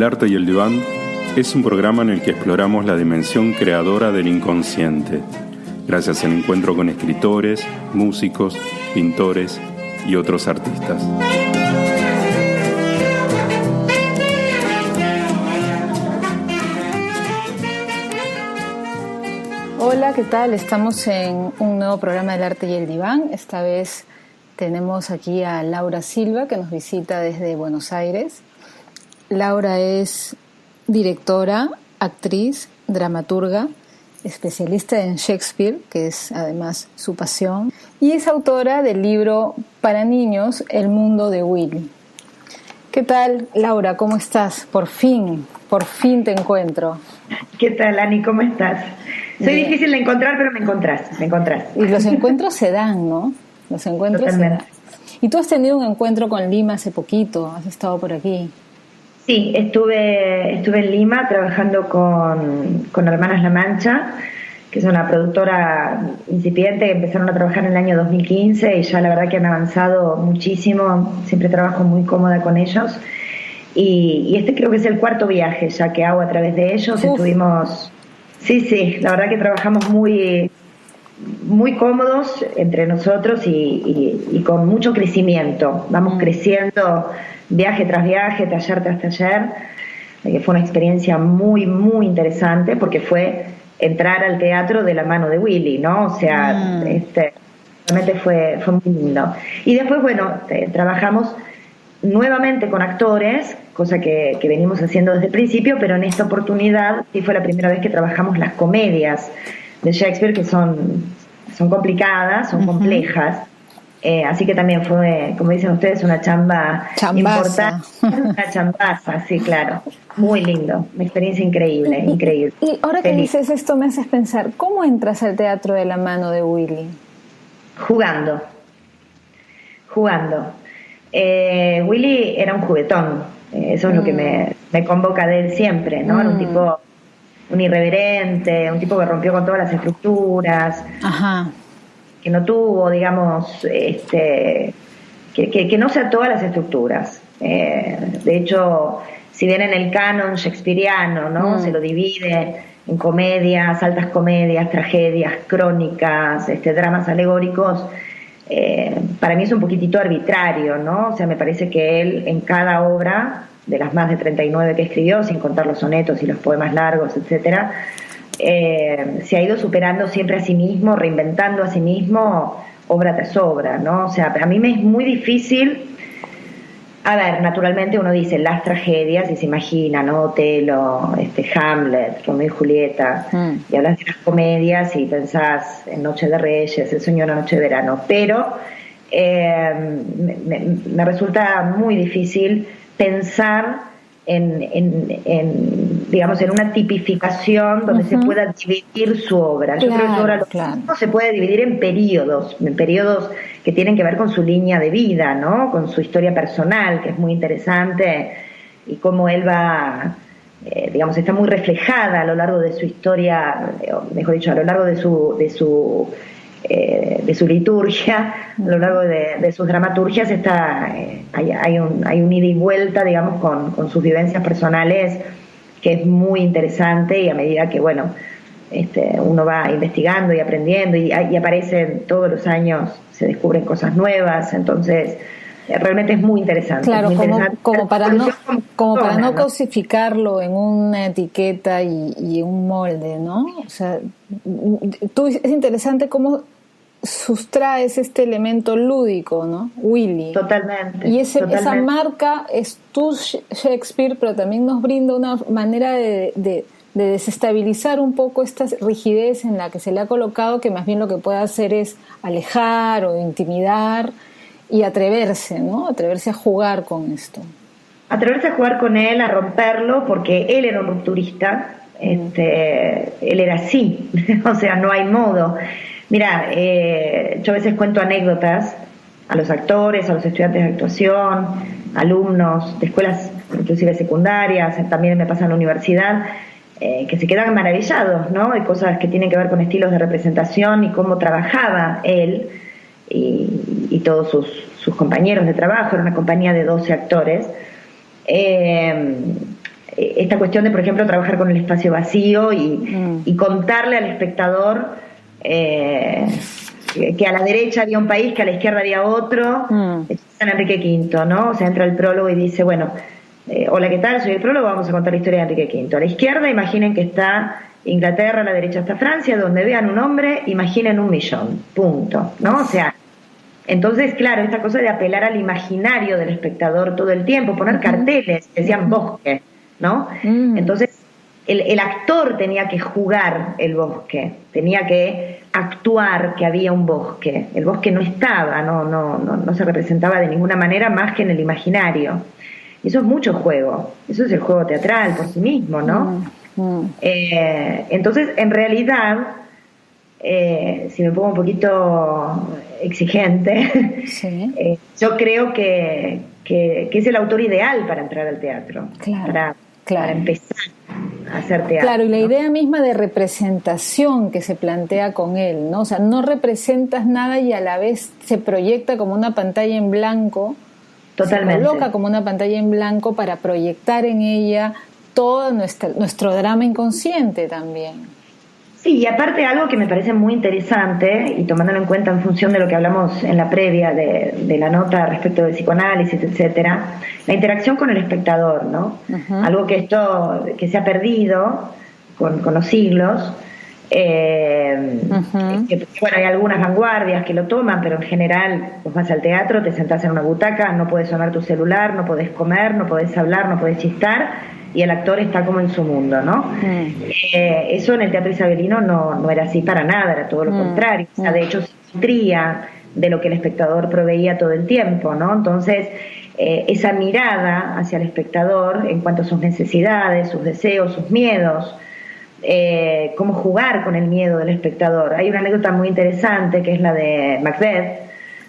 El arte y el diván es un programa en el que exploramos la dimensión creadora del inconsciente, gracias al encuentro con escritores, músicos, pintores y otros artistas. Hola, ¿qué tal? Estamos en un nuevo programa del arte y el diván. Esta vez tenemos aquí a Laura Silva, que nos visita desde Buenos Aires. Laura es directora, actriz, dramaturga, especialista en Shakespeare, que es además su pasión, y es autora del libro para niños El mundo de Willy. ¿Qué tal, Laura? ¿Cómo estás? Por fin te encuentro. ¿Qué tal, Ani? ¿Cómo estás? Soy difícil de encontrar, pero me encontrás. Y los encuentros se dan, ¿no? Los encuentros Totalmente. se dan. Y tú has tenido un encuentro con Lima hace poquito, has estado por aquí. Sí, estuve en Lima trabajando con Hermanas La Mancha, que es una productora incipiente que empezaron a trabajar en el año 2015 y ya la verdad que han avanzado muchísimo. Siempre trabajo muy cómoda con ellos. Y este creo que es el cuarto viaje ya que hago a través de ellos. Estuvimos... Sí, la verdad que trabajamos muy cómodos entre nosotros y con mucho crecimiento. Vamos creciendo viaje tras viaje, taller tras taller, que fue una experiencia muy, muy interesante porque fue entrar al teatro de la mano de Willy, ¿no? O sea, realmente fue muy lindo. Y después, bueno, trabajamos nuevamente con actores, cosa que venimos haciendo desde el principio, pero en esta oportunidad sí fue la primera vez que trabajamos las comedias de Shakespeare, que son complicadas, son complejas, así que también fue, como dicen ustedes, una chambaza importante, una chambaza, sí, claro, muy lindo, una experiencia increíble. Y ahora que dices esto me haces pensar, ¿cómo entras al teatro de la mano de Willy? Jugando. Willy era un juguetón, eso es lo que me convoca de él siempre, ¿no? Era un tipo, un irreverente, un tipo que rompió con todas las estructuras. Ajá. Que no tuvo, digamos, que no se ató a las estructuras. De hecho, si bien en el canon shakespeariano, ¿no? Se lo divide en comedias, altas comedias, tragedias, crónicas, dramas alegóricos, para mí es un poquitito arbitrario, ¿no? O sea, me parece que él en cada obra, de las más de 39 que escribió, sin contar los sonetos y los poemas largos, etcétera, se ha ido superando siempre a sí mismo, reinventando a sí mismo, obra tras obra, ¿no? O sea, a mí me es muy difícil. A ver, naturalmente uno dice las tragedias y se imagina, ¿no? Otelo, Hamlet, Romeo y Julieta, y hablas de las comedias y pensás en Noche de Reyes, El sueño de una noche de verano, pero me resulta muy difícil pensar digamos, en una tipificación donde se pueda dividir su obra. Yo creo que su obra se puede dividir en periodos que tienen que ver con su línea de vida, ¿no? Con su historia personal, que es muy interesante, y cómo él va, digamos, está muy reflejada a lo largo de su historia, mejor dicho, a lo largo de su liturgia, a lo largo de sus dramaturgias hay un ida y vuelta, digamos, con sus vivencias personales, que es muy interesante, y a medida que, bueno, uno va investigando y aprendiendo y aparecen todos los años, se descubren cosas nuevas, entonces realmente es muy interesante. Claro, muy como para no ¿no? cosificarlo en una etiqueta y un molde, ¿no? O sea, es interesante cómo sustraes este elemento lúdico, ¿no? Willy. Totalmente. Y esa marca es tu Shakespeare, pero también nos brinda una manera de desestabilizar un poco esta rigidez en la que se le ha colocado, que más bien lo que puede hacer es alejar o intimidar y atreverse, ¿no? Atreverse a jugar con esto. Atreverse a jugar con él, a romperlo, porque él era un rupturista, él era así, o sea, no hay modo. Mira, yo a veces cuento anécdotas a los actores, a los estudiantes de actuación, alumnos de escuelas inclusive secundarias, también me pasa en la universidad, que se quedan maravillados, ¿no? Hay cosas que tienen que ver con estilos de representación y cómo trabajaba él y todos sus compañeros de trabajo. Era una compañía de 12 actores. esta cuestión de, por ejemplo, trabajar con el espacio vacío y contarle al espectador que a la derecha había un país, que a la izquierda había otro. San Enrique V, ¿no? O sea, entra el prólogo y dice, bueno, hola, ¿qué tal? Soy el prólogo, vamos a contar la historia de Enrique V. A la izquierda, imaginen que está Inglaterra, a la derecha está Francia, donde vean un hombre, imaginen 1.000.000, punto, ¿no? O sea, entonces, claro, esta cosa de apelar al imaginario del espectador todo el tiempo, poner carteles que decían bosque, ¿no? Entonces, el actor tenía que jugar el bosque, tenía que actuar que había un bosque. El bosque no estaba, no se representaba de ninguna manera más que en el imaginario. Y eso es mucho juego, eso es el juego teatral por sí mismo, ¿no? Entonces, en realidad, si me pongo un poquito exigente, sí. Yo creo que es el autor ideal para entrar al teatro, claro. Para empezar a hacer teatro. Claro, y la idea misma de representación que se plantea con él, ¿no? O sea, no representas nada y a la vez se proyecta como una pantalla en blanco. Totalmente. Se coloca como una pantalla en blanco para proyectar en ella todo nuestro drama inconsciente también. Sí, y aparte algo que me parece muy interesante, y tomándolo en cuenta en función de lo que hablamos en la previa de la nota respecto del psicoanálisis, etcétera, la interacción con el espectador, ¿no? Algo que se ha perdido con los siglos. Bueno, hay algunas vanguardias que lo toman, pero en general vos vas al teatro, te sentás en una butaca, no puedes sonar tu celular, no podés comer, no podés hablar, no podés chistar, y el actor está como en su mundo, ¿no? Eso en el teatro isabelino no era así para nada, era todo lo contrario. O sea, de hecho, se nutría de lo que el espectador proveía todo el tiempo, ¿no? Entonces, esa mirada hacia el espectador en cuanto a sus necesidades, sus deseos, sus miedos, cómo jugar con el miedo del espectador. Hay una anécdota muy interesante que es la de Macbeth.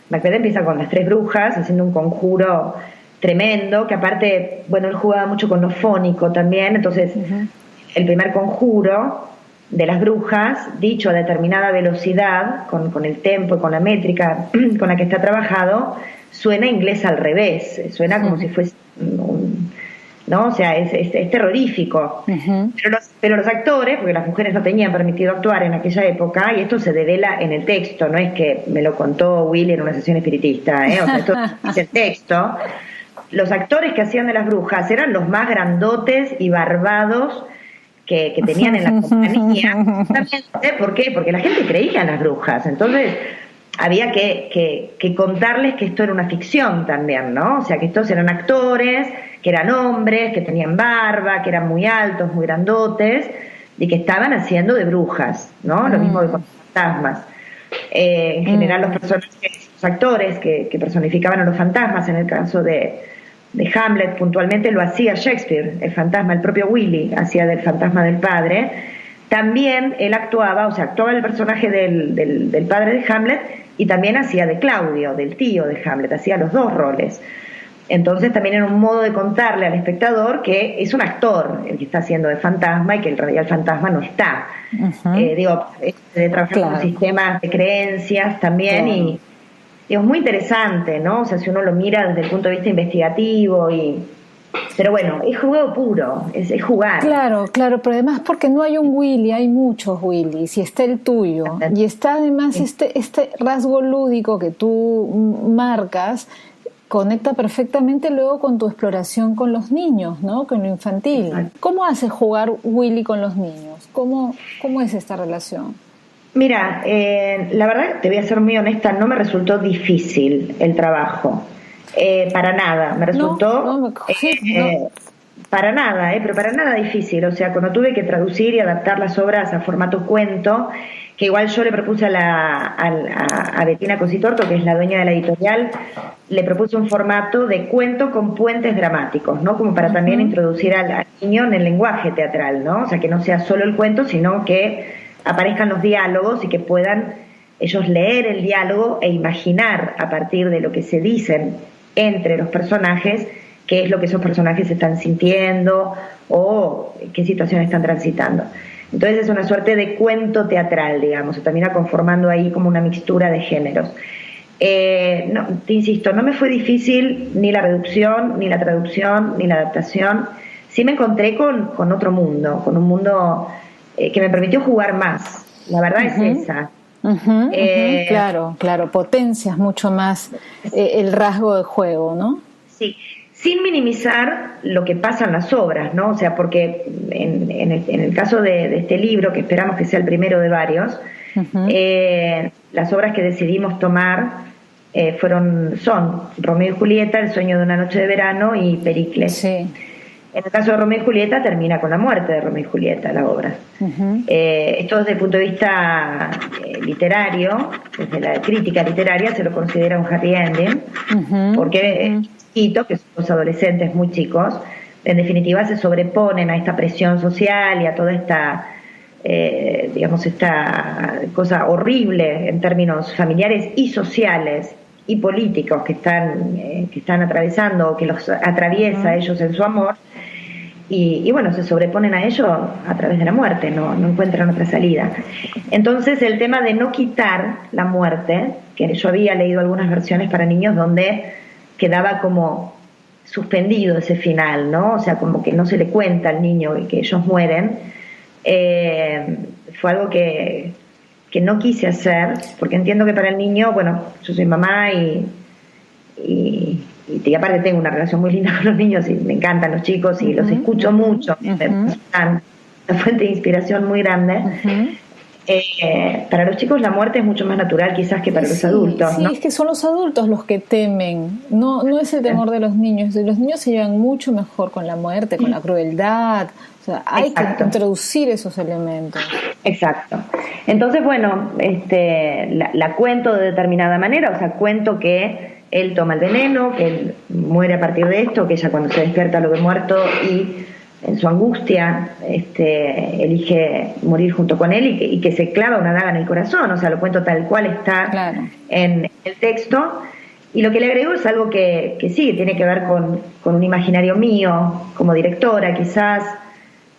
Macbeth empieza con las 3 brujas haciendo un conjuro tremendo, que aparte, bueno, él jugaba mucho con lo fónico también, entonces el primer conjuro de las brujas, dicho a determinada velocidad, con el tempo y con la métrica con la que está trabajado, suena inglés al revés, suena como si fuese ¿no? O sea, es terrorífico. Pero los actores, porque las mujeres no tenían permitido actuar en aquella época, y esto se devela en el texto, no es que me lo contó Willy en una sesión espiritista, o sea, esto es el texto. Los actores que hacían de las brujas eran los más grandotes y barbados que tenían en la compañía. ¿Por qué? Porque la gente creía en las brujas, entonces había que contarles que esto era una ficción también, ¿no? O sea, que estos eran actores, que eran hombres, que tenían barba, que eran muy altos, muy grandotes, y que estaban haciendo de brujas, ¿no? Lo mismo que con los fantasmas. En general los actores que personificaban a los fantasmas, en el caso de Hamlet puntualmente lo hacía Shakespeare, el fantasma, el propio Willy hacía del fantasma del padre. También él actuaba, o sea, actuaba el personaje del padre de Hamlet y también hacía de Claudio, del tío de Hamlet, hacía los 2 roles. Entonces también era un modo de contarle al espectador que es un actor el que está haciendo de fantasma y que en realidad el fantasma no está. De trabajar con sistemas de creencias también y es muy interesante, ¿no? O sea, si uno lo mira desde el punto de vista investigativo pero bueno, es juego puro, es jugar. Claro, pero además porque no hay un Willy, hay muchos Willys, y está el tuyo, y está además este rasgo lúdico que tú marcas, conecta perfectamente luego con tu exploración con los niños, ¿no? Con lo infantil. Exacto. ¿Cómo hace jugar Willy con los niños? ¿Cómo es esta relación? Mira, la verdad, te voy a ser muy honesta, no me resultó difícil el trabajo. Para nada, me resultó para nada, pero para nada difícil. O sea, cuando tuve que traducir y adaptar las obras a formato cuento, que igual yo le propuse a Bettina Cositorto, que es la dueña de la editorial, le propuse un formato de cuento con puentes dramáticos, ¿no? Como para también introducir al niño en el lenguaje teatral, ¿no? O sea, que no sea solo el cuento, sino que aparezcan los diálogos y que puedan ellos leer el diálogo e imaginar a partir de lo que se dicen entre los personajes qué es lo que esos personajes están sintiendo o qué situaciones están transitando. Entonces es una suerte de cuento teatral, digamos, se termina conformando ahí como una mixtura de géneros. No, te insisto, no me fue difícil ni la reducción, ni la traducción, ni la adaptación. sí me encontré con otro mundo, con un mundo que me permitió jugar más. La verdad es esa. Claro, potencias mucho más el rasgo de juego, ¿no? Sí, sin minimizar lo que pasa en las obras, ¿no? O sea, porque en el caso de este libro, que esperamos que sea el primero de varios, las obras que decidimos tomar son Romeo y Julieta, El sueño de una noche de verano y Pericles. Sí. En el caso de Romeo y Julieta termina con la muerte de Romeo y Julieta, la obra. Esto desde el punto de vista literario, desde la crítica literaria, se lo considera un happy ending, porque chiquitos, que son los adolescentes muy chicos, en definitiva se sobreponen a esta presión social y a toda esta, esta cosa horrible en términos familiares y sociales y políticos que están atravesando o que los atraviesa a ellos en su amor, y bueno, se sobreponen a ello a través de la muerte, no encuentran otra salida. Entonces el tema de no quitar la muerte, que yo había leído algunas versiones para niños donde quedaba como suspendido ese final, ¿no? O sea, como que no se le cuenta al niño que ellos mueren, fue algo que no quise hacer, porque entiendo que para el niño, bueno, yo soy mamá y aparte tengo una relación muy linda con los niños y me encantan los chicos y los escucho mucho, me dan una fuente de inspiración muy grande. Para los chicos la muerte es mucho más natural quizás que para los adultos, sí, ¿no? Es que son los adultos los que temen, no es el temor de los niños. Los niños se llevan mucho mejor con la muerte, con la crueldad. O sea, hay que introducir esos elementos. Exacto. Entonces, bueno, la cuento de determinada manera, o sea, cuento que él toma el veneno, que él muere a partir de esto, que ella cuando se despierta lo ve muerto y en su angustia elige morir junto con él y que se clava una daga en el corazón. O sea, lo cuento tal cual está en el texto. Y lo que le agrego es algo que sí, tiene que ver con un imaginario mío como directora, quizás,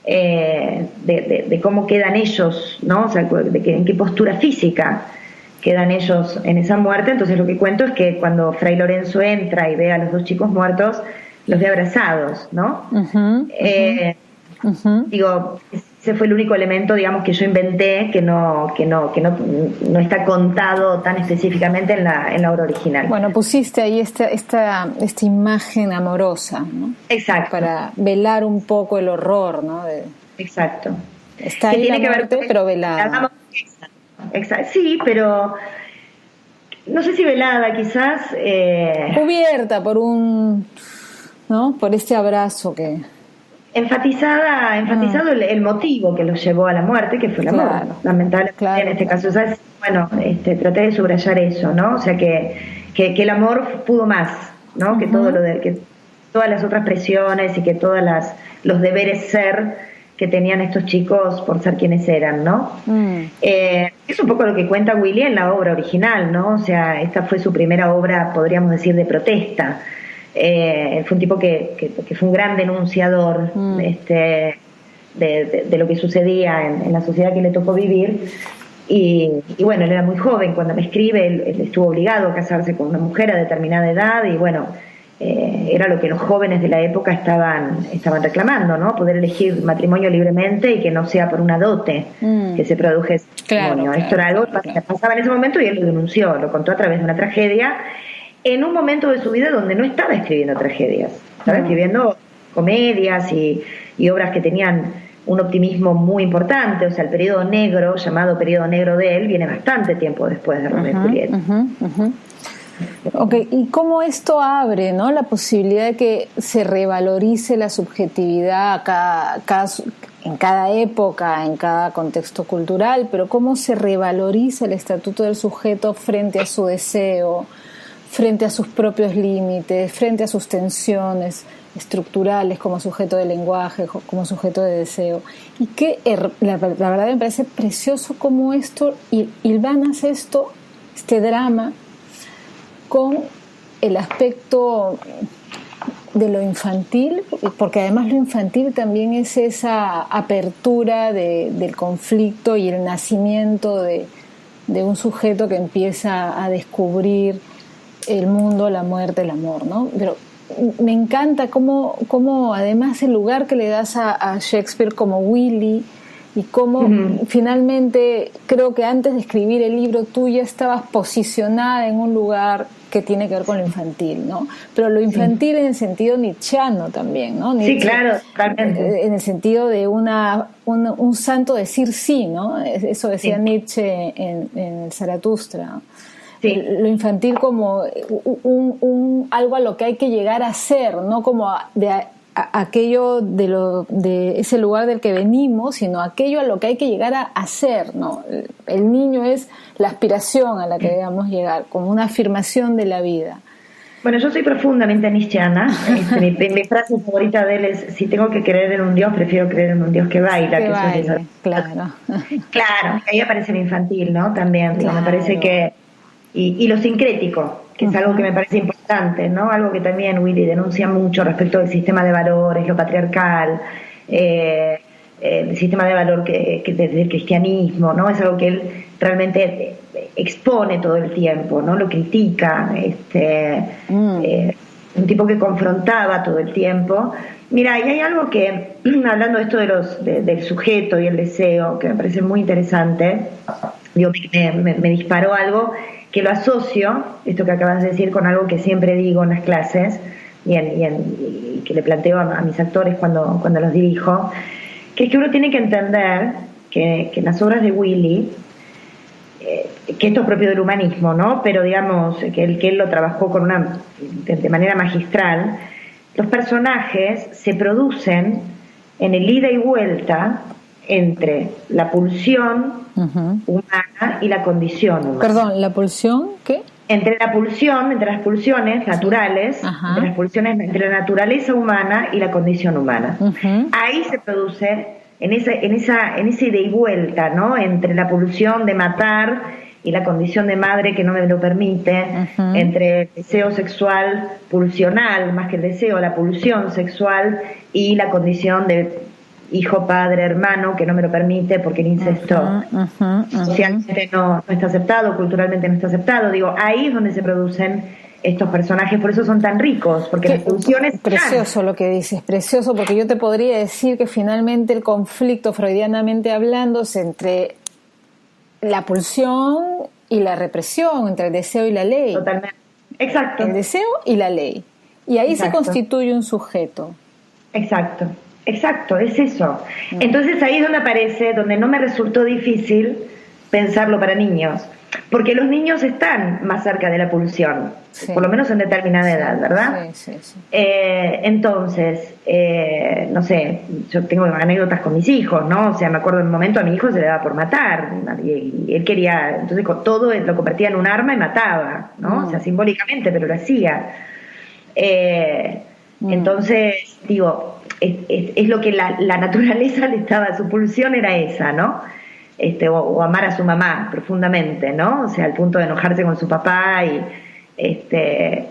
de cómo quedan ellos, ¿no? O sea, en qué postura física quedan ellos en esa muerte. Entonces lo que cuento es que cuando Fray Lorenzo entra y ve a los dos chicos muertos, los ve abrazados, ¿no? Digo, ese fue el único elemento, digamos, que yo inventé que no está contado tan específicamente en la obra original. Bueno, pusiste ahí esta imagen amorosa, ¿no? Exacto. Para velar un poco el horror, ¿no? Exacto. Está ahí la muerte, pero velada. Exacto. Sí, pero no sé si velada, quizás cubierta por por este abrazo que enfatizado el motivo que los llevó a la muerte, que fue el amor, lamentablemente en este caso. ¿Sabes? Bueno, traté de subrayar eso, ¿no? O sea, que el amor pudo más, ¿no? Que todo que todas las otras presiones y que los deberes ser que tenían estos chicos por ser quienes eran, ¿no? Es un poco lo que cuenta Willy en la obra original, ¿no? O sea, esta fue su primera obra, podríamos decir, de protesta. Fue un tipo que fue un gran denunciador de lo que sucedía en la sociedad que le tocó vivir. Y bueno, él era muy joven cuando me escribe, él estuvo obligado a casarse con una mujer a determinada edad y bueno, era lo que los jóvenes de la época estaban reclamando, ¿no? Poder elegir matrimonio libremente y que no sea por una dote que se produjese matrimonio. Esto era algo que pasaba en ese momento y él lo denunció, lo contó a través de una tragedia en un momento de su vida donde no estaba escribiendo tragedias, estaba escribiendo comedias y obras que tenían un optimismo muy importante. O sea, el periodo negro, llamado periodo negro de él, viene bastante tiempo después de Romeo y Julieta. Okay, y cómo esto abre, ¿no?, la posibilidad de que se revalorice la subjetividad en cada época, en cada contexto cultural, pero cómo se revaloriza el estatuto del sujeto frente a su deseo, frente a sus propios límites, frente a sus tensiones estructurales como sujeto de lenguaje, como sujeto de deseo. Y que la verdad me parece precioso cómo esto hilvanas este drama con el aspecto de lo infantil, porque además lo infantil también es esa apertura del conflicto y el nacimiento de un sujeto que empieza a descubrir el mundo, la muerte, el amor, ¿no? Pero me encanta cómo además el lugar que le das a Shakespeare como Willy, y cómo finalmente creo que antes de escribir el libro tú ya estabas posicionada en un lugar que tiene que ver con lo infantil, ¿no? Pero lo infantil en el sentido nietzscheano también, ¿no? Nietzsche, sí, claro, totalmente. En el sentido de un santo decir sí, ¿no? Eso decía Nietzsche en Zaratustra. Sí. Lo infantil como algo a lo que hay que llegar a ser, no como aquello de ese lugar del que venimos, sino aquello a lo que hay que llegar a ser, ¿no? El niño es la aspiración a la que debemos llegar, como una afirmación de la vida. Bueno, yo soy profundamente nietzscheana. Mi frase favorita de él es: si tengo que creer en un Dios, prefiero creer en un Dios que baila. Claro. Claro, ahí aparece lo infantil, ¿no? También, claro. Me parece que... Y lo sincrético, que es algo que me parece importante, ¿no? Algo que también Willy denuncia mucho respecto del sistema de valores, lo patriarcal, el sistema de valor que del cristianismo, ¿no? Es algo que él realmente expone todo el tiempo, ¿no? Lo critica, un tipo que confrontaba todo el tiempo. Mira, y hay algo que, hablando de esto del sujeto y el deseo, que me parece muy interesante, digo, me disparó algo que lo asocio, esto que acabas de decir, con algo que siempre digo en las clases y que le planteo a mis actores cuando los dirijo, que es que uno tiene que entender que en las obras de Willy, que esto es propio del humanismo, ¿no? Pero digamos que él lo trabajó de manera magistral, los personajes se producen en el ida y vuelta entre la pulsión humana y la condición humana. Perdón, ¿la pulsión qué? Entre las pulsiones naturales, entre la naturaleza humana y la condición humana. Ahí se produce, en ese ida y vuelta, ¿no? Entre la pulsión de matar y la condición de madre que no me lo permite, entre el deseo sexual pulsional, más que el deseo, la pulsión sexual, y la condición de hijo, padre, hermano, que no me lo permite porque el incesto socialmente no está aceptado, culturalmente no está aceptado. Digo, ahí es donde se producen estos personajes, por eso son tan ricos, porque las funciones... Precioso lo que dices, precioso, porque yo te podría decir que finalmente el conflicto, freudianamente hablando, es entre la pulsión y la represión, entre el deseo y la ley. Totalmente. Exacto. El deseo y la ley. Y ahí se constituye un sujeto. Exacto, es eso. Entonces ahí es donde aparece, donde no me resultó difícil pensarlo para niños, porque los niños están más cerca de la pulsión, por lo menos en determinada edad, ¿verdad? Sí. Entonces, no sé, yo tengo anécdotas con mis hijos, ¿no? O sea, me acuerdo en un momento a mi hijo se le daba por matar, y él quería, entonces con todo lo convertía en un arma y mataba, ¿no? O sea, simbólicamente, pero lo hacía. Entonces, digo, es lo que la naturaleza le estaba, su pulsión era esa, ¿no? O amar a su mamá profundamente, ¿no? O sea, al punto de enojarse con su papá y de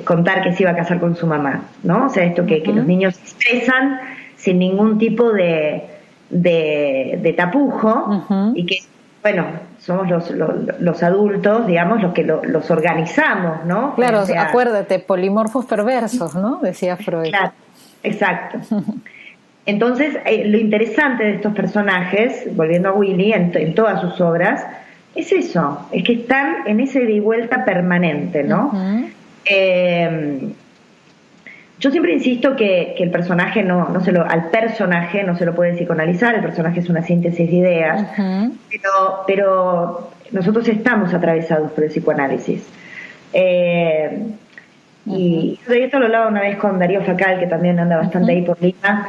contar que se iba a casar con su mamá, ¿no? O sea, esto que los niños expresan sin ningún tipo de tapujo, y que, bueno, somos los adultos, digamos, los que los organizamos, ¿no? Claro, o sea, acuérdate, polimorfos perversos, ¿no? Decía Freud. Claro, exacto. Entonces, lo interesante de estos personajes, volviendo a Willy, en todas sus obras, es eso, es que están en ese ida y vuelta permanente, ¿no? Yo siempre insisto que el personaje al personaje no se lo puede psicoanalizar, el personaje es una síntesis de ideas, pero nosotros estamos atravesados por el psicoanálisis. Y esto lo hablaba una vez con Darío Facal, que también anda bastante ahí por Lima,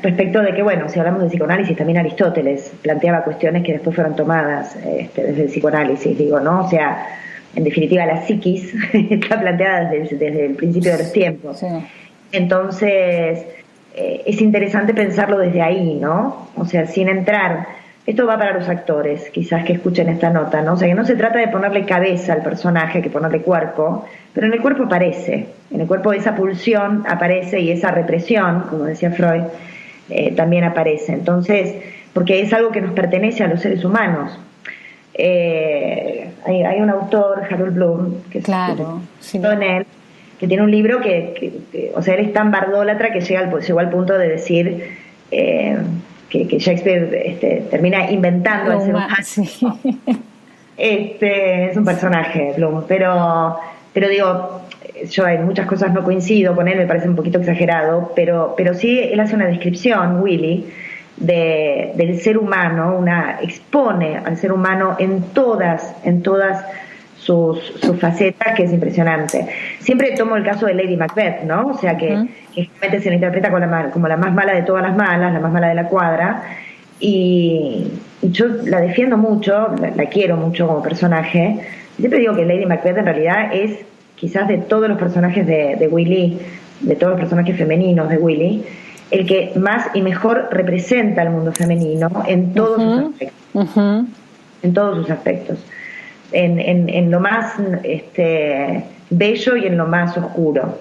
respecto de que, bueno, si hablamos de psicoanálisis, también Aristóteles planteaba cuestiones que después fueron tomadas desde el psicoanálisis, digo, ¿no? O sea, en definitiva la psiquis está planteada desde el principio de los tiempos. Entonces, es interesante pensarlo desde ahí, ¿no? O sea, sin entrar... Esto va para los actores, quizás que escuchen esta nota, ¿no? O sea, que no se trata de ponerle cabeza al personaje, que ponerle cuerpo, pero en el cuerpo aparece, en el cuerpo esa pulsión aparece y esa represión, como decía Freud, también aparece. Entonces, porque es algo que nos pertenece a los seres humanos. Hay un autor, Harold Bloom, que claro, en él, tiene un libro que o sea, él es tan bardólatra que llegó al punto de decir que Shakespeare termina inventando al ser humano. Sí. Es un personaje, Bloom, pero digo, yo en muchas cosas no coincido con él, me parece un poquito exagerado, pero sí él hace una descripción, Willy, del ser humano, expone al ser humano en todas sus facetas, que es impresionante. Siempre tomo el caso de Lady Macbeth, ¿no? O sea, que realmente se la interpreta como la más mala de todas las malas, la más mala de la cuadra, y yo la defiendo mucho, la quiero mucho como personaje. Siempre digo que Lady Macbeth en realidad es, quizás de todos los personajes de Willy, de todos los personajes femeninos de Willy, el que más y mejor representa al mundo femenino en todos sus aspectos. En todos sus aspectos. En lo más bello y en lo más oscuro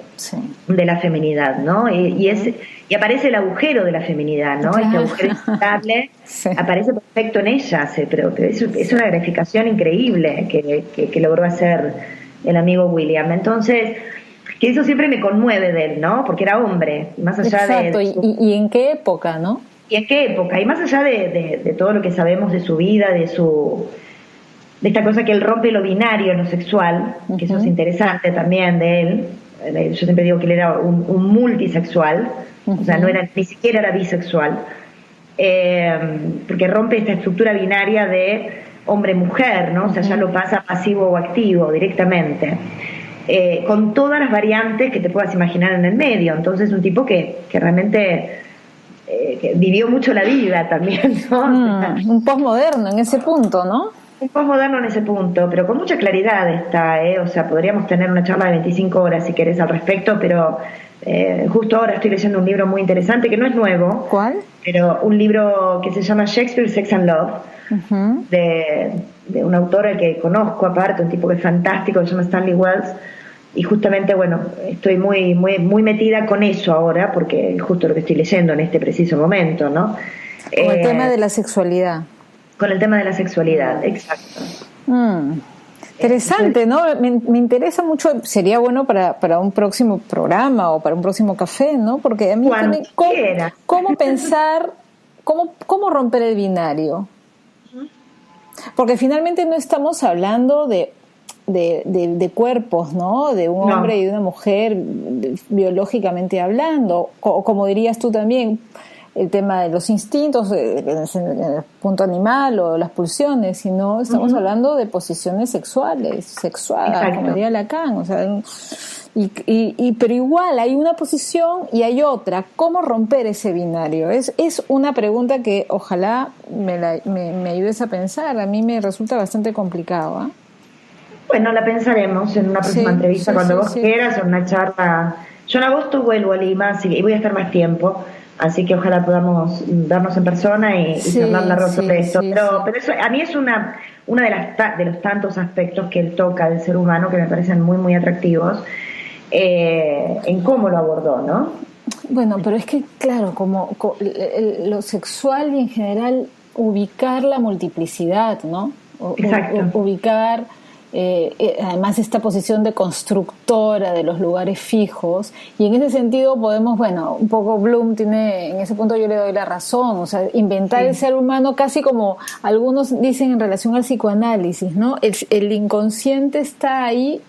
de la feminidad, ¿no? Y aparece el agujero de la feminidad, ¿no? Este agujero inevitable aparece perfecto en ella, pero es una gratificación increíble que logró hacer el amigo William. Entonces, que eso siempre me conmueve de él, ¿no? Porque era hombre, más allá Exacto. ¿Y en qué época, no? ¿Y en qué época? Y más allá de todo lo que sabemos de su vida, de esta cosa que él rompe lo binario en lo sexual, que eso es interesante también de él. Yo siempre digo que él era un multisexual, o sea, ni siquiera era bisexual, porque rompe esta estructura binaria de hombre-mujer, ¿no? O sea, ya lo pasa pasivo o activo directamente, con todas las variantes que te puedas imaginar en el medio. Entonces, un tipo que realmente que vivió mucho la vida también, ¿no? Un posmoderno en ese punto, ¿no? Un posmoderno en ese punto, pero con mucha claridad está, o sea, podríamos tener una charla de 25 horas si querés al respecto, pero justo ahora estoy leyendo un libro muy interesante que no es nuevo. ¿Cuál? Pero un libro que se llama Shakespeare, Sex and Love, de un autor al que conozco aparte, un tipo que es fantástico, que se llama Stanley Wells, y justamente, bueno, estoy muy, muy, muy metida con eso ahora, porque es justo lo que estoy leyendo en este preciso momento, ¿no? Con el tema de la sexualidad. Con el tema de la sexualidad, exacto. Interesante, ¿no? Me interesa mucho, sería bueno para un próximo programa o para un próximo café, ¿no? Porque a mí también, ¿cómo pensar, cómo romper el binario? Porque finalmente no estamos hablando de cuerpos, ¿no? De un hombre y de una mujer biológicamente hablando, o como dirías tú también, el tema de los instintos, en el punto animal o las pulsiones, sino estamos hablando de posiciones sexuadas, como diría Lacan, o sea, pero igual hay una posición y hay otra. ¿Cómo romper ese binario? Es una pregunta que ojalá me ayudes a pensar. A mí me resulta bastante complicado, ¿eh? Bueno, la pensaremos en una próxima entrevista cuando vos quieras, o en una charla. Yo en agosto vuelvo a Lima y voy a estar más tiempo. Así que ojalá podamos vernos en persona y charlar sobre esto. Pero eso a mí es una de los tantos aspectos que él toca del ser humano que me parecen muy, muy atractivos, en cómo lo abordó, ¿no? Bueno, pero es que, claro, como lo sexual y en general ubicar la multiplicidad, ¿no? Exacto. Ubicar... además esta posición de constructora de los lugares fijos, y en ese sentido podemos, bueno, un poco Bloom tiene, en ese punto yo le doy la razón, o sea, inventar el ser humano casi como algunos dicen en relación al psicoanálisis, ¿no? El inconsciente está ahí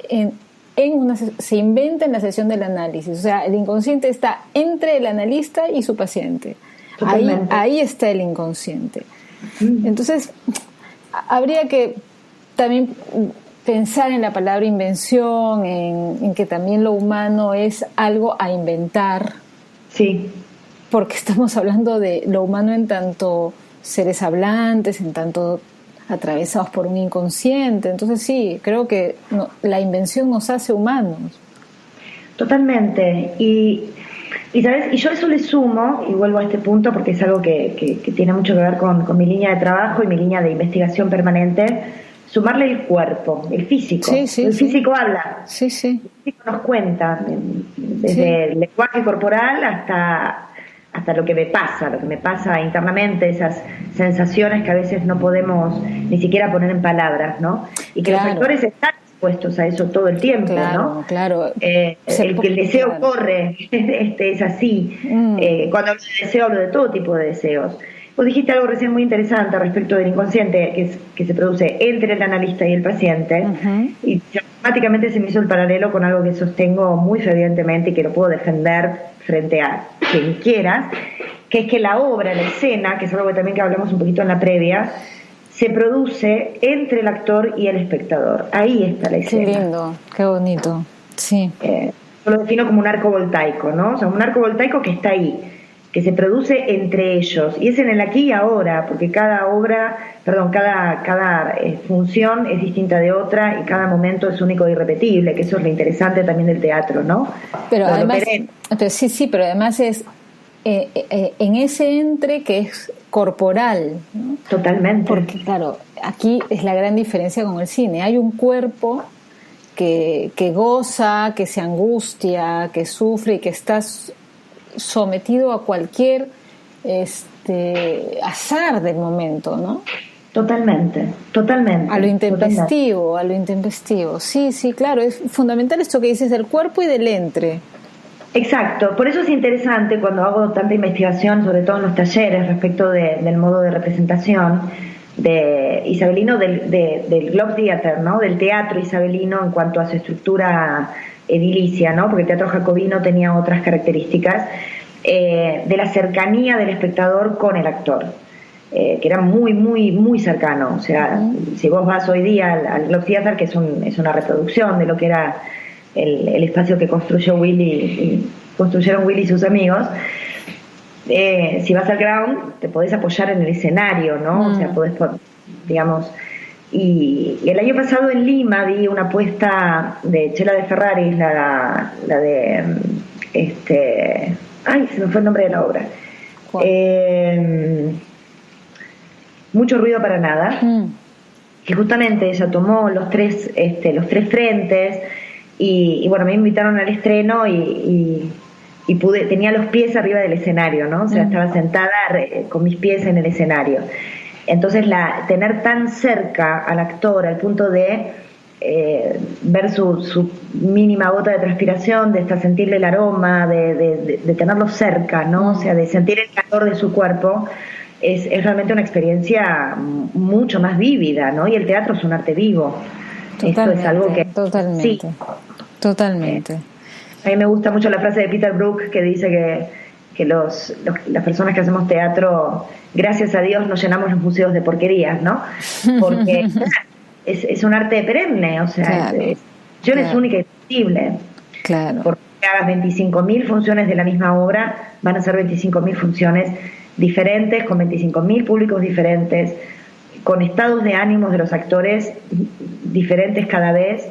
se inventa en la sesión del análisis, o sea, el inconsciente está entre el analista y su paciente. Ahí está el inconsciente. Entonces, habría que también pensar en la palabra invención, en que también lo humano es algo a inventar. Sí. Porque estamos hablando de lo humano en tanto seres hablantes, en tanto atravesados por un inconsciente. Entonces sí, creo que la invención nos hace humanos. Totalmente. Y ¿sabes? Y yo eso le sumo, y vuelvo a este punto porque es algo que tiene mucho que ver con mi línea de trabajo y mi línea de investigación permanente, sumarle el cuerpo, el físico. El físico habla. Sí. El físico nos cuenta, desde el lenguaje corporal hasta lo que me pasa internamente, esas sensaciones que a veces no podemos ni siquiera poner en palabras, ¿no? Y que los actores están expuestos a eso todo el tiempo, claro, ¿no? Claro, el deseo claro. corre, es así. Cuando hablo de deseo, hablo de todo tipo de deseos. Vos dijiste algo recién muy interesante respecto del inconsciente que se produce entre el analista y el paciente, y automáticamente se me hizo el paralelo con algo que sostengo muy fervientemente y que lo puedo defender frente a quien quieras, que es que la obra, la escena, que es algo que también que hablamos un poquito en la previa, se produce entre el actor y el espectador. Ahí está la escena. Qué lindo, qué bonito. Sí. Yo lo defino como un arco voltaico, ¿no? O sea, un arco voltaico que está ahí, que se produce entre ellos, y es en el aquí y ahora, porque cada función es distinta de otra y cada momento es único e irrepetible, que eso es lo interesante también del teatro, ¿no? Pero además, pero además es en ese entre que es corporal, ¿no? Totalmente. Porque claro, aquí es la gran diferencia con el cine. Hay un cuerpo que goza, que se angustia, que sufre y que está sometido a cualquier azar del momento, ¿no? Totalmente. A lo intempestivo. Sí, claro, es fundamental esto que dices del cuerpo y del entre. Exacto, por eso es interesante cuando hago tanta investigación, sobre todo en los talleres, respecto del modo de representación de isabelino del Globe Theater, ¿no? Del teatro isabelino en cuanto a su estructura edilicia, ¿no? Porque el teatro jacobino tenía otras características, de la cercanía del espectador con el actor, que era muy, muy, muy cercano. O sea, si vos vas hoy día al Globe Theater, que es una reproducción de lo que era el espacio que construyeron Willy y sus amigos, si vas al ground te podés apoyar en el escenario, ¿no? O sea, podés, digamos. Y el año pasado en Lima vi una puesta de Chela de Ferraris, la de se me fue el nombre de la obra. Mucho ruido para nada, que justamente ella tomó los tres frentes. Y bueno, me invitaron al estreno y tenía los pies arriba del escenario, ¿no? O sea, estaba sentada con mis pies en el escenario. Entonces, tener tan cerca al actor al punto de ver su mínima gota de transpiración, de hasta sentirle el aroma, de tenerlo cerca, ¿no? O sea, de sentir el calor de su cuerpo, es realmente una experiencia mucho más vívida, ¿no? Y el teatro es un arte vivo. Esto es algo que... Totalmente. A mí me gusta mucho la frase de Peter Brook que dice que las personas que hacemos teatro, gracias a Dios, nos llenamos los museos de porquerías, ¿no? Porque es un arte perenne, o sea, es única y irrepetible. Claro. Porque hagas 25.000 funciones de la misma obra, van a ser 25.000 funciones diferentes, con 25.000 públicos diferentes, con estados de ánimos de los actores diferentes cada vez.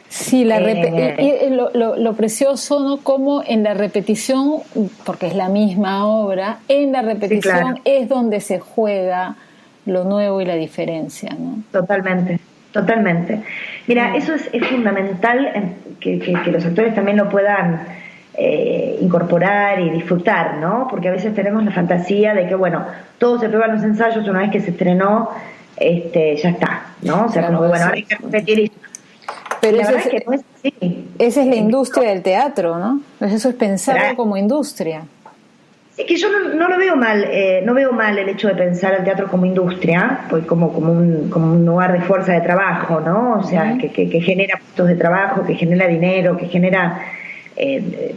Sí, lo precioso, ¿no? Como en la repetición, porque es la misma obra, en la repetición es donde se juega lo nuevo y la diferencia, ¿no? Totalmente. Mira, eso es fundamental, que los actores también lo puedan incorporar y disfrutar, ¿no? Porque a veces tenemos la fantasía de que, bueno, todo se prueba en los ensayos, una vez que se estrenó, ya está, ¿no? O sea, como, bueno, ahora hay que repetir y... Pero la verdad es que no es así. Esa es la industria del teatro, ¿no? Eso es pensarlo como industria. Es que yo no lo veo mal, no veo mal el hecho de pensar el teatro como industria, pues como un lugar de fuerza de trabajo, ¿no? O sea, que genera puestos de trabajo, que genera dinero, que genera,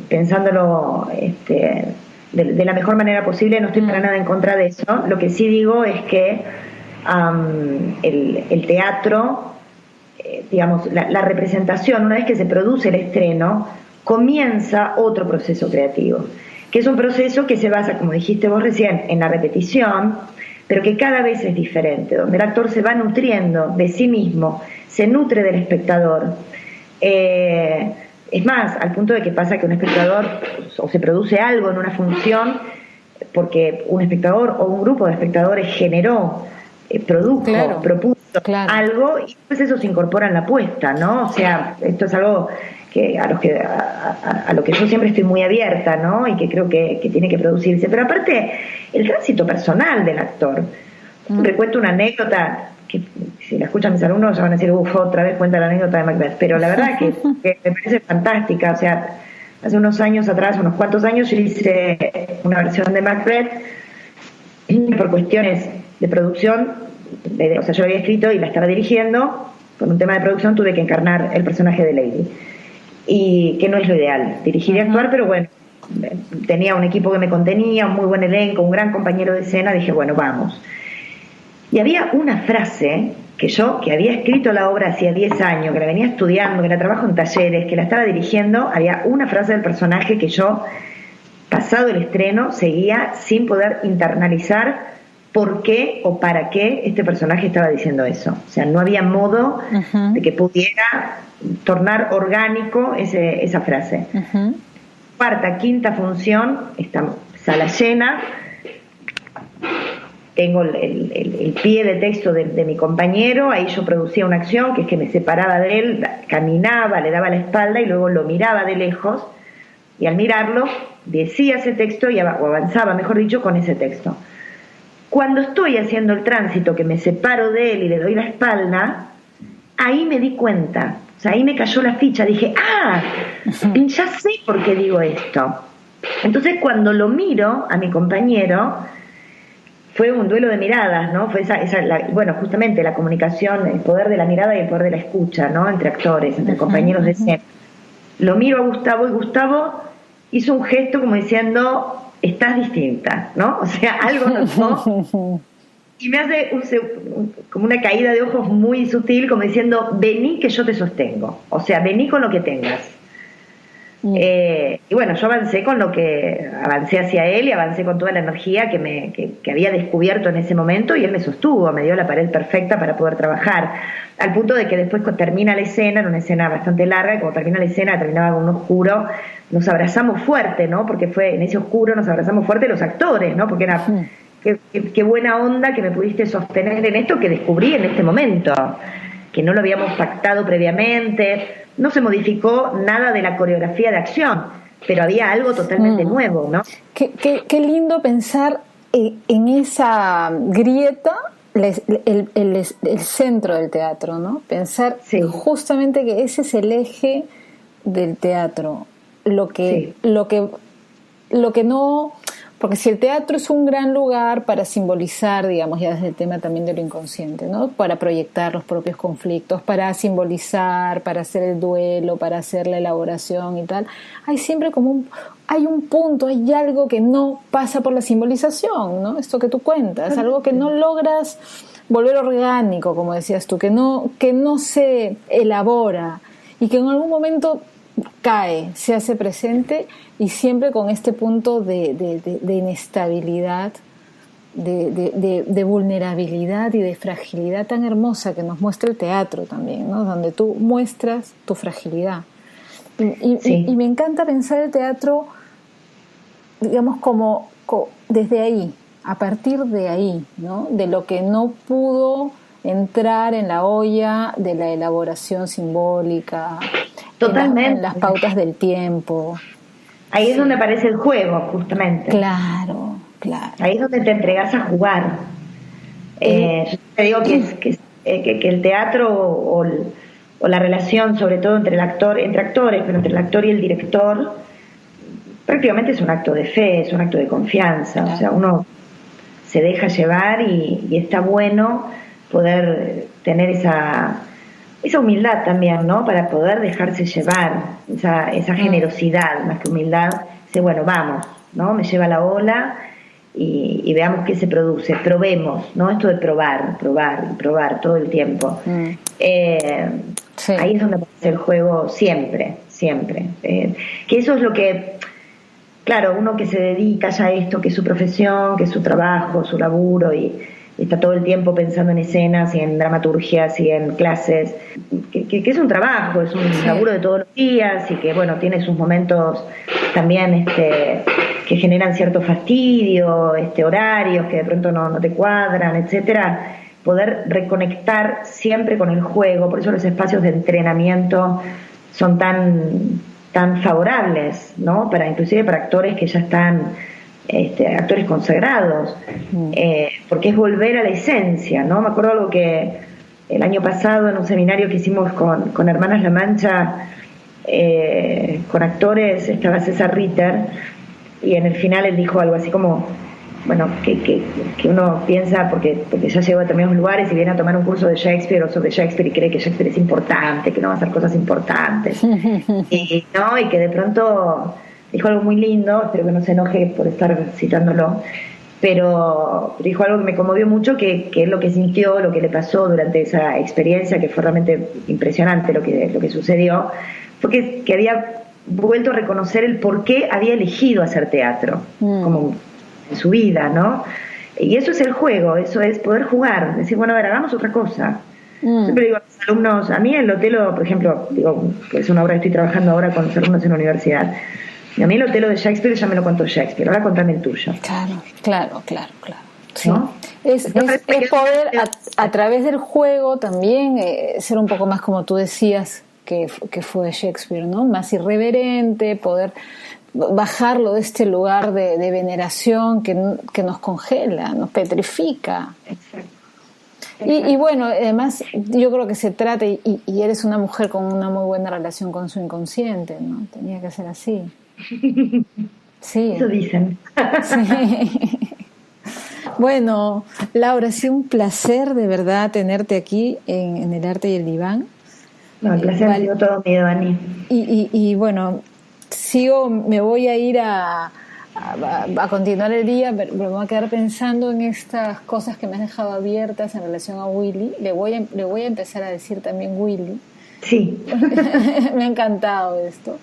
pensándolo de la mejor manera posible. No estoy para nada en contra de eso. Lo que sí digo es que el teatro, digamos, la representación, una vez que se produce el estreno, comienza otro proceso creativo, que es un proceso que se basa, como dijiste vos recién, en la repetición, pero que cada vez es diferente, donde el actor se va nutriendo de sí mismo, se nutre del espectador. Es más, al punto de que pasa que un espectador, o se produce algo en una función, porque un espectador o un grupo de espectadores generó, produjo, propuso algo, y después eso se incorpora en la puesta, ¿no? O sea, esto es algo que a lo que yo siempre estoy muy abierta, ¿no? Y que creo que tiene que producirse. Pero aparte, el tránsito personal del actor. Recuento una anécdota que si la escuchan mis alumnos ya van a decir, otra vez cuenta la anécdota de Macbeth, pero la verdad que me parece fantástica. O sea, hace unos años atrás, unos cuantos años, yo hice una versión de Macbeth por cuestiones de producción, o sea, yo había escrito y la estaba dirigiendo, por un tema de producción tuve que encarnar el personaje de Lady, y que no es lo ideal, dirigir y actuar, pero bueno, tenía un equipo que me contenía, un muy buen elenco, un gran compañero de escena, dije, bueno, vamos. Y había una frase que había escrito la obra hacía 10 años, que la venía estudiando, que la trabajo en talleres, que la estaba dirigiendo, había una frase del personaje que yo, pasado el estreno, seguía sin poder internalizar por qué o para qué este personaje estaba diciendo eso. O sea, no había modo de que pudiera tornar orgánico esa frase. Cuarta, quinta función, esta sala llena, tengo el pie de texto de mi compañero, ahí yo producía una acción que es que me separaba de él, caminaba, le daba la espalda y luego lo miraba de lejos, y al mirarlo decía ese texto o avanzaba, mejor dicho, con ese texto. Cuando estoy haciendo el tránsito, que me separo de él y le doy la espalda, ahí me di cuenta, o sea, ahí me cayó la ficha, dije, ya sé por qué digo esto. Entonces cuando lo miro a mi compañero, fue un duelo de miradas, ¿no? Fue bueno, justamente la comunicación, el poder de la mirada y el poder de la escucha, ¿no? Entre actores, entre compañeros de escena. Lo miro a Gustavo y Gustavo hizo un gesto como diciendo, estás distinta, ¿no? O sea, algo notó y me hace como una caída de ojos muy sutil, como diciendo, vení que yo te sostengo, o sea, vení con lo que tengas. Y bueno, yo avancé hacia él y avancé con toda la energía que había descubierto en ese momento, y él me sostuvo, me dio la pared perfecta para poder trabajar, al punto de que después termina la escena, era una escena bastante larga, y como termina la escena, terminaba con un oscuro, nos abrazamos fuerte, ¿no? Porque fue en ese oscuro, nos abrazamos fuerte los actores, ¿no? Porque era, qué buena onda que me pudiste sostener en esto que descubrí en este momento, que no lo habíamos pactado previamente, no se modificó nada de la coreografía de acción, pero había algo totalmente nuevo, ¿no? Qué lindo pensar en esa grieta, el centro del teatro, ¿no? Pensar justamente que ese es el eje del teatro, lo que no. Porque si el teatro es un gran lugar para simbolizar, digamos, ya desde el tema también de lo inconsciente, ¿no? Para proyectar los propios conflictos, para simbolizar, para hacer el duelo, para hacer la elaboración y tal, hay siempre hay un punto, hay algo que no pasa por la simbolización, ¿no? Esto que tú cuentas, algo que no logras volver orgánico, como decías tú, que no se elabora y que en algún momento cae, se hace presente, y siempre con este punto de inestabilidad, de vulnerabilidad y de fragilidad tan hermosa que nos muestra el teatro también, ¿no? Donde tú muestras tu fragilidad. Y me encanta pensar el teatro, digamos, como desde ahí, a partir de ahí, ¿no? De lo que no pudo entrar en la olla de la elaboración simbólica, totalmente, en las pautas del tiempo. Ahí es donde aparece el juego, justamente. Claro. Ahí es donde te entregas a jugar. Yo te digo que el teatro o la relación, sobre todo entre actores, pero entre el actor y el director, prácticamente es un acto de fe, es un acto de confianza. Claro. O sea, uno se deja llevar y está bueno poder tener esa humildad también, ¿no? Para poder dejarse llevar, esa generosidad, más que humildad, dice, bueno, vamos, ¿no? Me lleva la ola y veamos qué se produce, probemos, ¿no? Esto de probar todo el tiempo. Ahí es donde aparece el juego siempre. Que eso es lo que, claro, uno que se dedica ya a esto, que es su profesión, que es su trabajo, su laburo, y está todo el tiempo pensando en escenas y en dramaturgias y en clases, que es un trabajo, es un laburo de todos los días, y que bueno, tiene sus momentos también que generan cierto fastidio, horarios que de pronto no te cuadran, etcétera. Poder reconectar siempre con el juego, por eso los espacios de entrenamiento son tan favorables, ¿no? Inclusive para actores que ya están actores consagrados, porque es volver a la esencia, ¿no? Me acuerdo algo que el año pasado en un seminario que hicimos con Hermanas La Mancha, con actores, estaba César Ritter, y en el final él dijo algo así como, bueno, que uno piensa, porque ya llegó a determinados lugares y viene a tomar un curso de Shakespeare o sobre Shakespeare y cree que Shakespeare es importante, que no va a hacer cosas importantes. y que de pronto dijo algo muy lindo, espero que no se enoje por estar citándolo, pero dijo algo que me conmovió mucho, que es lo que sintió, lo que le pasó durante esa experiencia, que fue realmente impresionante lo que sucedió, fue que había vuelto a reconocer el por qué había elegido hacer teatro, como en su vida, ¿no? Y eso es el juego, eso es poder jugar, decir, bueno, a ver, hagamos otra cosa. Siempre digo a mis alumnos, a mí el Otelo, por ejemplo, digo, que es una obra que estoy trabajando ahora con los alumnos en la universidad, y a mí el Otelo de Shakespeare ya me lo contó Shakespeare, ahora contame el tuyo. Claro. Sí. ¿No? Es poder a través del juego también ser un poco más, como tú decías, que fue Shakespeare, ¿no? Más irreverente, poder bajarlo de este lugar de veneración que nos congela, nos petrifica. Exacto. Y bueno, además yo creo que se trata, y eres una mujer con una muy buena relación con su inconsciente, ¿no? Tenía que ser así. Sí. Eso dicen. Sí. Bueno, Laura, ha sido un placer de verdad tenerte aquí en El Arte y el Diván. No, el placer ha sido todo mío, Dani. Y bueno, me voy a ir a continuar el día, pero me voy a quedar pensando en estas cosas que me has dejado abiertas en relación a Willy. Le voy a empezar a decir también Willy. Sí. Me ha encantado esto.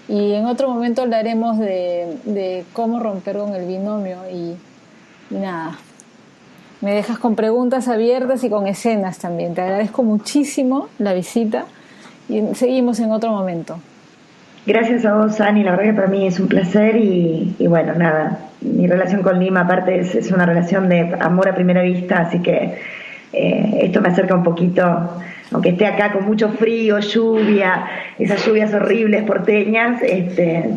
Y en otro momento hablaremos de cómo romper con el binomio y nada. Me dejas con preguntas abiertas y con escenas también. Te agradezco muchísimo la visita y seguimos en otro momento. Gracias a vos, Ani, la verdad que para mí es un placer y bueno, nada, mi relación con Lima aparte es una relación de amor a primera vista, así que esto me acerca un poquito, aunque esté acá con mucho frío, lluvia, esas lluvias horribles porteñas,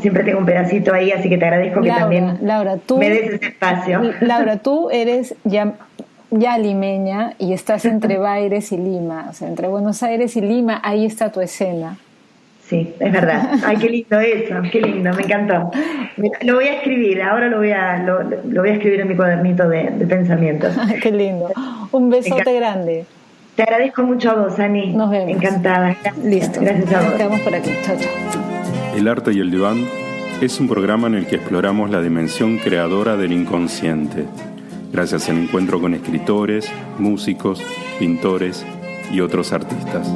siempre tengo un pedacito ahí, así que te agradezco que también tú, me des ese espacio. Laura, tú eres ya limeña y estás entre Baires y Lima, o sea, entre Buenos Aires y Lima, ahí está tu escena. Sí, es verdad. Ay, qué lindo eso, qué lindo, me encantó. Lo voy a escribir, ahora lo voy a escribir en mi cuadernito de pensamientos. Qué lindo. Un besote grande. Te agradezco mucho a vos, Ani. Nos vemos. Encantada. Listo. Gracias a vos. Nos quedamos por aquí. Chao, chao. El Arte y el Diván es un programa en el que exploramos la dimensión creadora del inconsciente, gracias al encuentro con escritores, músicos, pintores y otros artistas.